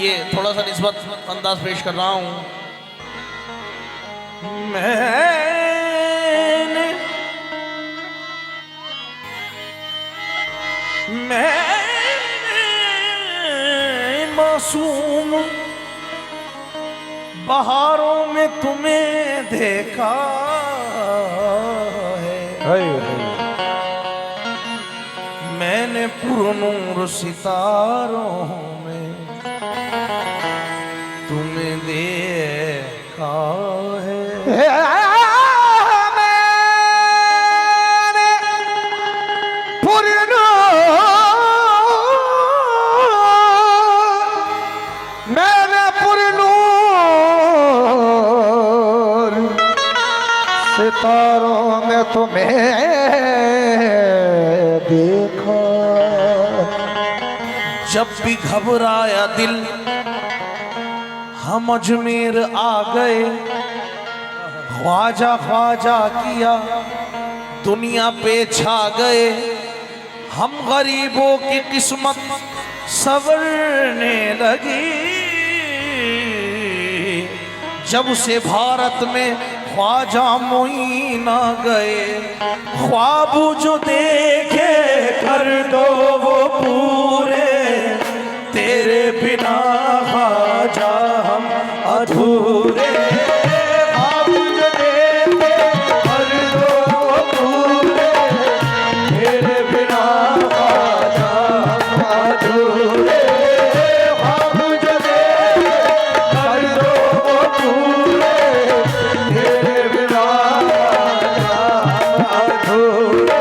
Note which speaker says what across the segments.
Speaker 1: ये थोड़ा सा निस्बत अंदाज पेश कर रहा हूं। मैं मासूम बहारों में तुम्हें देखा है, मैंने पुरनूर सितारों में तुम्हें देखा है।
Speaker 2: मैंने पुरनूर सितारों में तुम्हें देखा।
Speaker 1: जब भी घबराया दिल हम अजमेर आ गए, ख्वाजा ख्वाजा किया दुनिया पे छा गए। हम गरीबों की किस्मत संवरने लगी, जब से भारत में ख्वाजा मोइन आ गए। ख्वाब जो देखे कर दो वो पूरे, तेरे बिना ख्वाजा हम अधूरे। ख्वाब जो देखे कर दो वो पूरे, तेरे बिना ख्वाजा हम अधूरे। ख्वाब जो देखे कर दो वो पूरे, तेरे बिना ख्वाजा हम अधूरे।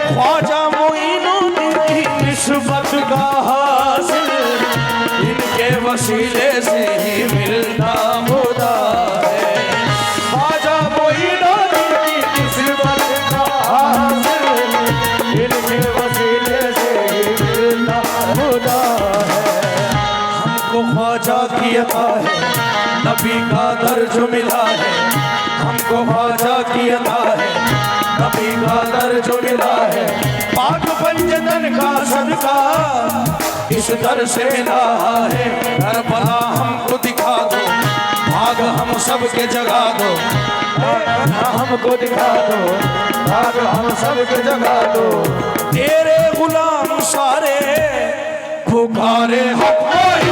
Speaker 1: ख्वाजा मोइनुद्दीन की निस्बत का हासिल इनके वसीले से ही मिलता खुदा है। ख्वाजा मोइनुद्दीन की निस्बत का हासिल इनके वसीले से ही मिलता खुदा है। हमको ख्वाजा की अता है, नबी का दर्ज मिला है। हमको ख्वाजा की अता है, नबी का दर्ज मिला है। पाक पंजतन का सदका इस दर से मिला है। करबला हमको दिखा दो, भाग हम सबके जगा दो। हमको दिखा दो, भाग हम सबके जगा दो। तेरे गुलाम सारे पुकारे हक कोई,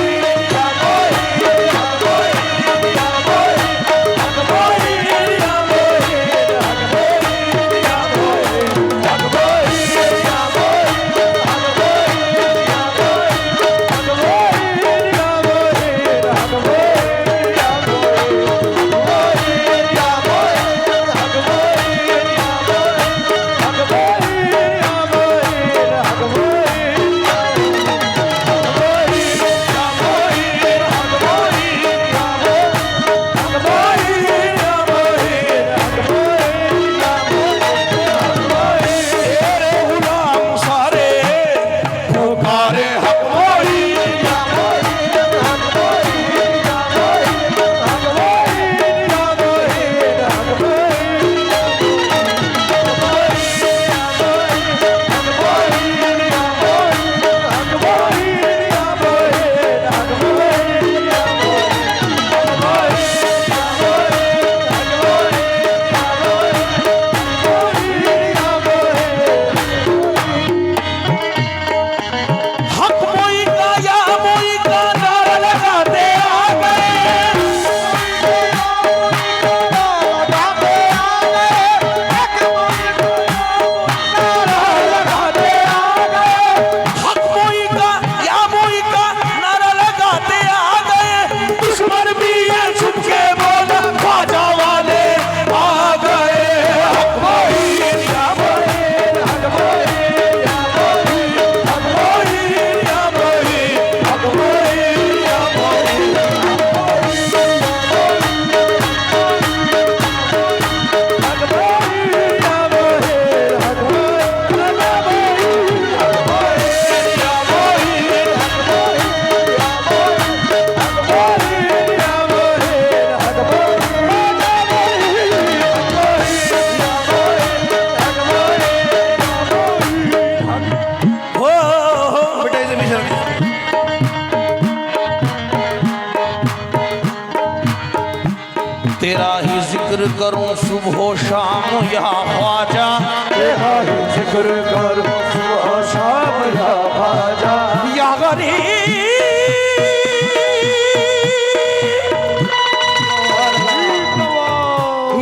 Speaker 1: तेरा ही जिक्र करूं सुबह शाम या ख्वाजा,
Speaker 2: तेरा ही जिक्र करूं सुबह शाम या ख्वाजा,
Speaker 1: या गरीब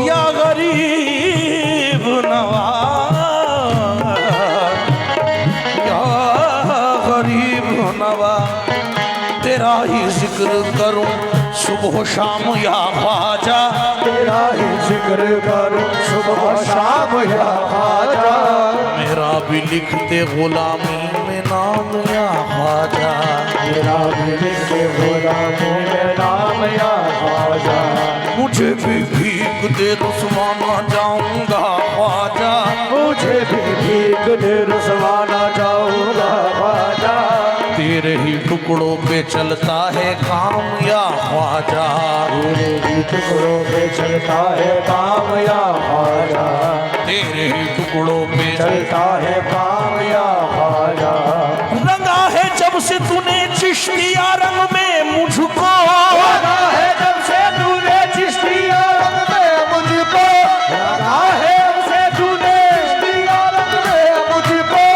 Speaker 1: या गरीब नवाज, या गरीब नवाज, तेरा ही जिक्र करूं सुबह शाम या ख्वाजा,
Speaker 2: तेरा ही जिक्र करूं सुबह शाम या ख्वाजा,
Speaker 1: मेरा भी लिखते गुलामी में नाम या ख्वाजा,
Speaker 2: तेरा भी लिखते गुलामी में नाम या ख्वाजा,
Speaker 1: मुझे भी भीख दे रुसवाना जाऊंगा ख्वाजा,
Speaker 2: मुझे भी भीख दे रुसवाना जाऊंगा ख्वाजा,
Speaker 1: तेरे ही टुकड़ों पे चलता है काम या ख्वाजा,
Speaker 2: तेरे ही टुकड़ों पे चलता है काम या ख्वाजा,
Speaker 1: तेरे ही टुकड़ों पे
Speaker 2: चलता है काम या ख्वाजा,
Speaker 1: रंगा है जब से तूने चिश्तिया रंग में मुझको,
Speaker 2: लगा है जब से तूने चिश्तिया रंग में मुझको, लगा है जब से तूने चिश्तिया रंग में मुझको,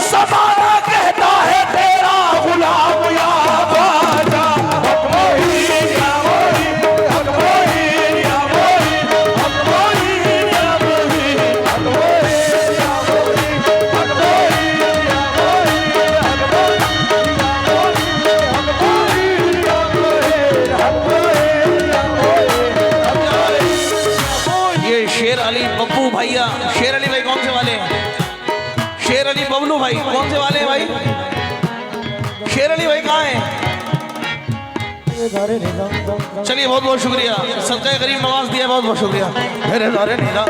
Speaker 1: ज़माना कहता है तेरा गुलाम या ख्वाजा,
Speaker 2: हक मोहिन या मोहिन, हक मोहिन या मोहिन, हक मोहिन या मोहिन, हक मोहिन या मोहिन, हक मोहिन या मोहिन, हक मोहिन या मोहिन, हक मोहिन या मोहिन।
Speaker 1: ये शेर अली बब्बू भैया, शेर अली भाई कौन से वाले हैं? शेर अली बबलू भाई कौन से वाले हैं भाई? शेर अली भाई कहाँ हैं? चलिए बहुत बहुत शुक्रिया, सदका गरीब नवाज दिया, बहुत बहुत शुक्रिया। मेरे दारे निदा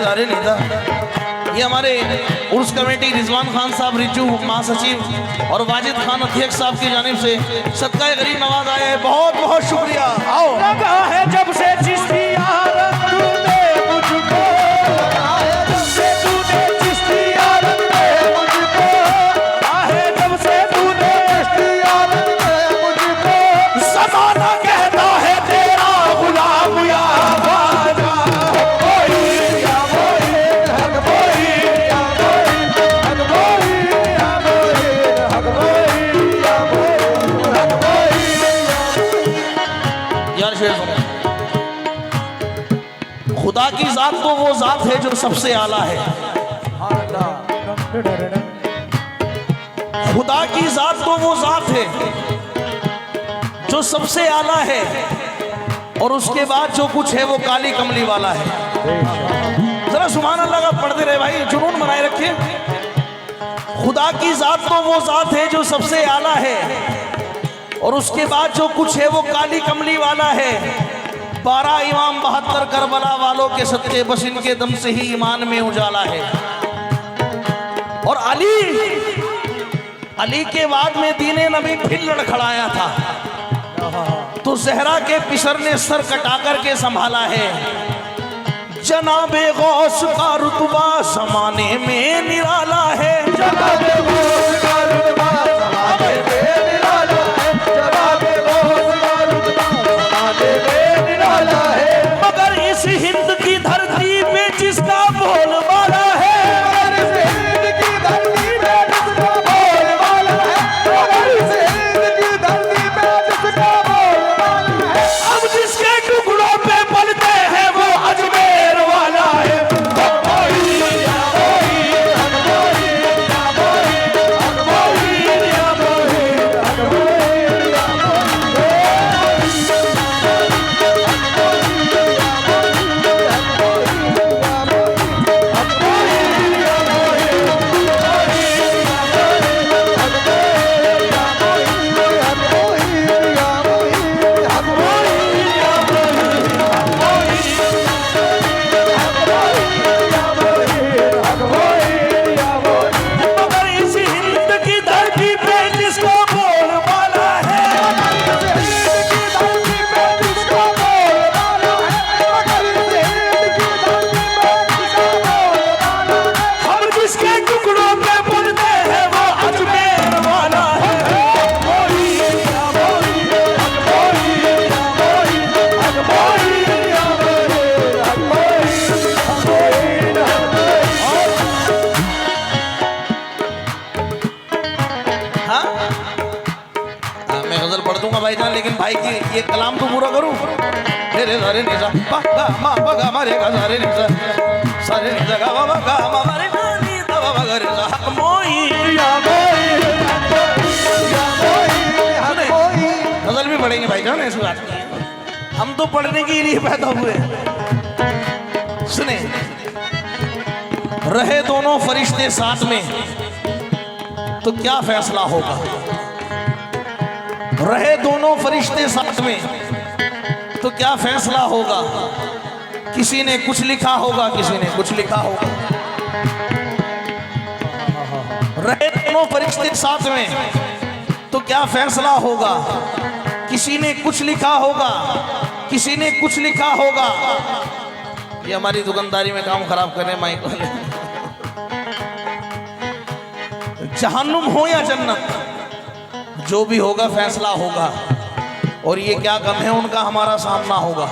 Speaker 1: दारे निदा। ये हमारे उर्स कमेटी रिजवान खान साहब रिजू महासचिव और वाजिद खान अध्यक्ष साहब की जानिब से सदका गरीब नवाज आए हैं, बहुत बहुत शुक्रिया। आओ।
Speaker 2: लगा है जब से चिश्तिया रंग तूने मुझको, लगा है जब से तूने चिश्तिया रंग में मुझको, लगा है जब से तूने चिश्तिया रंग में मुझको,
Speaker 1: ज़माना कहता है तेरा गुलाम या ख्वाजा,
Speaker 2: हक मोहिन या मोहिन, हक मोहिन या मोहिन, हक मोहिन या मोहिन, हक मोहिन या मोहिन, हक मोहिन या
Speaker 1: यार शेर सुनो। खुदा की जात तो वो जात है जो सबसे आला है, खुदा की जात तो वो जात है जो सबसे आला है, और उसके बाद जो कुछ है वो काली कमली वाला है। जरा सुभान अल्लाह का पढ़ते रहे भाई, जुनून बनाए रखिए। खुदा की जात तो वो जात है जो सबसे आला है, और उसके बाद जो कुछ है वो काली कमली वाला है। 12 इमाम 72 करबला वालों के सदके बस इनके दम से ही ईमान में उजाला है। और अली के बाद में दीने नबी फिर लड़खड़ाया था, तो जहरा के पिसर ने सर कटा करके संभाला है। जनाबे गौस का रुतबा जमाने में निराला है,
Speaker 2: जनाबे गौस का रुतबा ज़माने में निराला है, जनाबे गौस का रुतबा ज़माने में निराला है,
Speaker 1: मगर इस हिंद की धरती पे जिसका बोलबाला है,
Speaker 2: मगर इस हिंद की धरती पे जिसका बोलबाला है, मगर इस हिंद की धरती पे जिसका बोलबाला है,
Speaker 1: अब जिसके टुकड़ों पे पलते हैं वो अजमेर वाला है।
Speaker 2: हक मोहिन या मोहिन, हक मोहिन
Speaker 1: दूंगा भाईजान, लेकिन भाई की ये कलाम तो पूरा करूं। रे रे रे निजा पा गा मा पा गा मा रे गा सा रे निजा सा रे निजा गा मा गा मा मा रे गा नी दा मा गा रे सा हक मोई
Speaker 2: या मोई हक मोई।
Speaker 1: गजल भी पढ़ेंगे भाईजान, ऐसी बात नहीं है, हम तो पढ़ने के लिए पैदा हुए। सुने, रहे दोनों फरिश्ते साथ में तो क्या फैसला होगा। रहे दोनों फरिश्ते साथ में तो क्या फैसला होगा। किसी ने कुछ लिखा होगा, किसी ने कुछ लिखा होगा। रहे दोनों फरिश्ते साथ में तो क्या फैसला होगा। किसी ने कुछ लिखा होगा, किसी ने कुछ लिखा होगा। ये हमारी दुकानदारी में काम खराब कर रहे हैं माइक वाले। जहन्नुम हो या जन्नत, जो भी होगा फैसला होगा। और ये क्या कम है, उनका हमारा सामना होगा।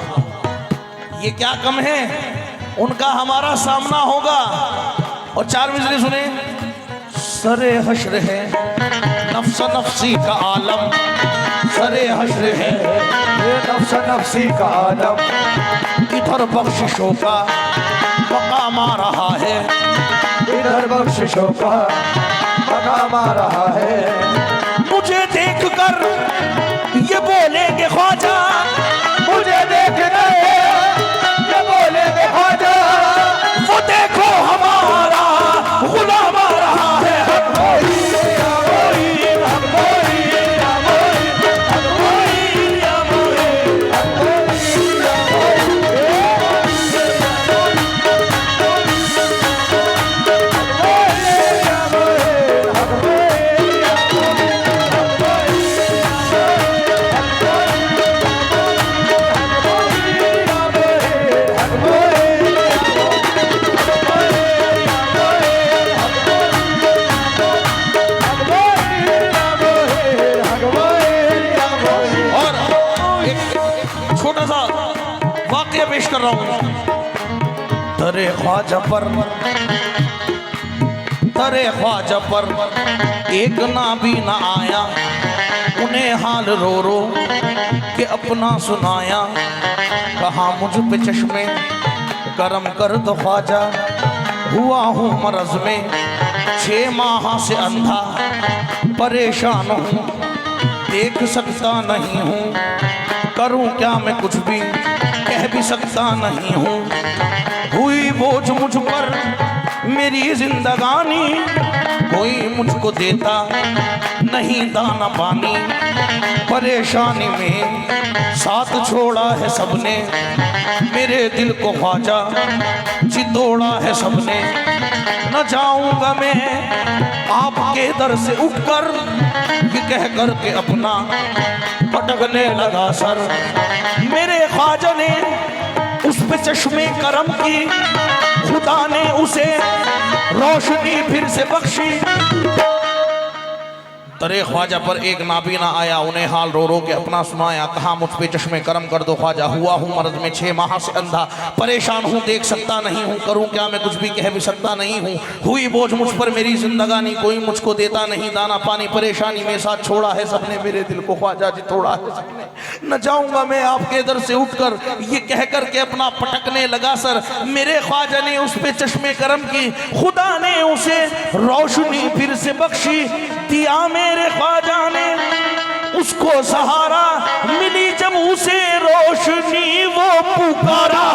Speaker 1: ये क्या कम है, उनका हमारा सामना होगा। और चार मिसरे सुने। सरे हश्र है नफ्स नफ्सी का आलम, सरे हश्र है
Speaker 2: ये नफ्स नफ्सी का आलम।
Speaker 1: इधर बख्शिशों का मकाम आ रहा है,
Speaker 2: इधर बख्शिशों का मकाम आ रहा है।
Speaker 1: मुझे देखकर ये बोलेंगे ख्वाजा,
Speaker 2: मुझे देखना है ये बोलेंगे ख्वाजा।
Speaker 1: वो देखो हमारा गुलाम आ रहा है। पेश कर रहा हूं। तरे ख्वाजा पर एक नाबी ना आया, उन्हें हाल रो रो के अपना सुनाया। कहा मुझ पे चश्मे करम कर दो ख्वाजा, हुआ हूँ मरज में 6 माह से अंधा, परेशान हूँ देख सकता नहीं हूँ, करूँ क्या मैं कुछ भी कह भी सकता नहीं हूँ। हुई बोझ मुझ पर मेरी जिंदगानी, कोई मुझको देता नहीं दाना पानी। परेशानी में साथ छोड़ा है सबने, मेरे दिल को ख्वाजा चितोड़ा है सबने। न जाऊंगा मैं आपके दर से उठकर, ये कह कर के अपना पटकने लगा सर। मेरे ख्वाजा ने उस पे चश्मे करम की, खुदा ने उसे रोशनी फिर से बख्शी। तरे ख्वाजा पर एक नाबीना आया, उन्हें हाल रो रो के अपना सुनाया। कहा मुझ पे चश्मे करम कर दो ख्वाजा, हुआ हूँ मर्द में 6 माह से अंधा, परेशान हूँ देख सकता नहीं हूँ, करूँ क्या मैं कुछ भी कह भी सकता नहीं हूँ। हुई बोझ मुझ पर मेरी जिंदगानी, कोई मुझको देता नहीं दाना पानी। परेशानी में साथ छोड़ा है सबने, मेरे दिल को ख्वाजा जी तोड़ा है सबने। न जाऊँगा मैं आपके दर से उठकर, ये कह कर के अपना पटकने लगा सर। मेरे ख्वाजा ने उस पे चश्मे करम की, खुदा ने उसे रोशनी फिर से बख्शी। दिया मेरे ख्वाजा ने उसको सहारा, मिली जब उसे रोशनी वो पुकारा।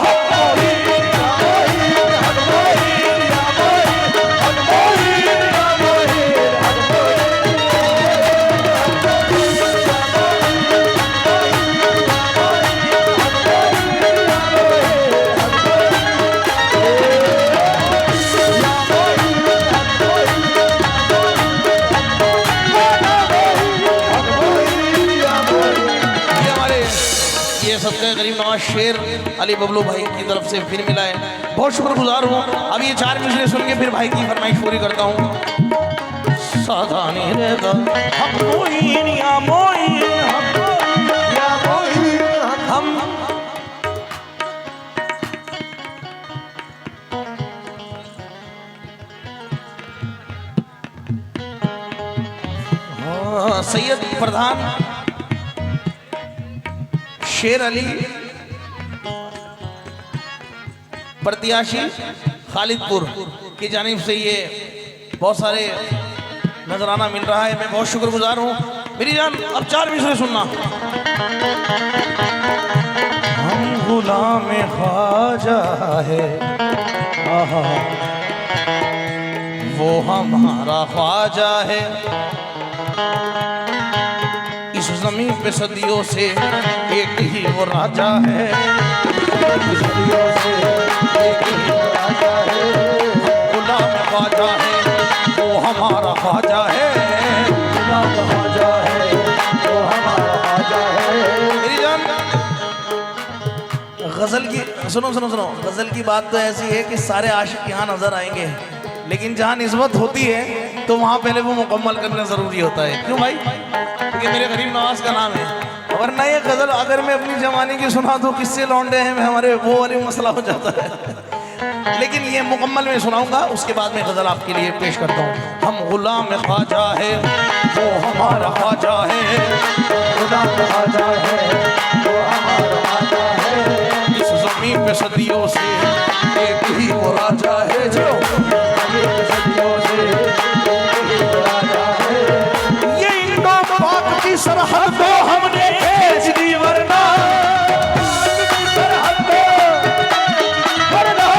Speaker 1: सबके गरीब नवाज शेर अली बबलू भाई की तरफ से फिर मिला है, बहुत शुक्रगुजार हूँ। अब ये 4 मिसरे सुन के फिर भाई की फरमाइश पूरी करता हूँ। साधानी हम सैयद प्रधान शेर अली प्रत्याशी खालिदपुर की जानिब से ये बहुत सारे नजराना मिल रहा है। मैं बहुत शुक्रगुजार हूँ। मेरी जान अब 4 मिसरे सुनना। हम गुलाम ख्वाजा है, आहा, वो हमारा ख्वाजा है। इस जमीन पे सदियों से एक ही वो राजा है, सदियों से एक ही वो राजा है। गुलाम ख्वाजा है, वो हमारा ख्वाजा है, गुलाम ख्वाजा है, वो हमारा ख्वाजा है। मेरी जान गजल की सुनो सुनो सुनो, गजल की बात तो ऐसी है कि सारे आशिक यहाँ नजर आएंगे, लेकिन जहाँ निस्बत होती है तो वहाँ पहले वो मुकम्मल करना ज़रूरी होता है। क्यों भाई? क्योंकि मेरे गरीब नवाज का नाम है। वरना ये गज़ल अगर मैं अपनी जवानी की सुना दूँ किससे लौंडे हैं हमारे, वो वाली मसला हो जाता है। लेकिन ये मुकम्मल में सुनाऊंगा, उसके बाद मैं गज़ल आपके लिए पेश करता हूँ। हम गुलाम ख्वाजा है, वो हमारा ख्वाजा है, गुलाम ख्वाजा है, वो हमारा ख्वाजा है। इस ज़मीन पे सदियों से एक ही वो राजा है, जो सदियों से एक ही वो राजा है। ये इंडो पाक की सरहद को हमने खींच दी, वरना सरहद को, वरना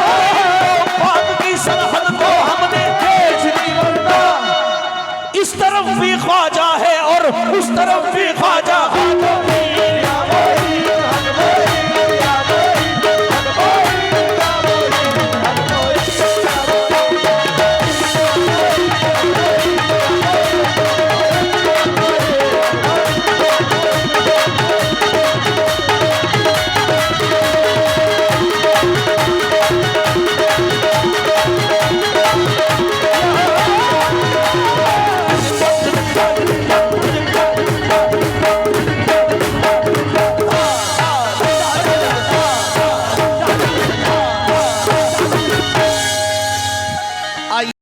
Speaker 1: पाक की सरहद को हमने खींच दी, वरना इस तरफ भी ख्वाजा है और उस तरफ भी ख्वाजा।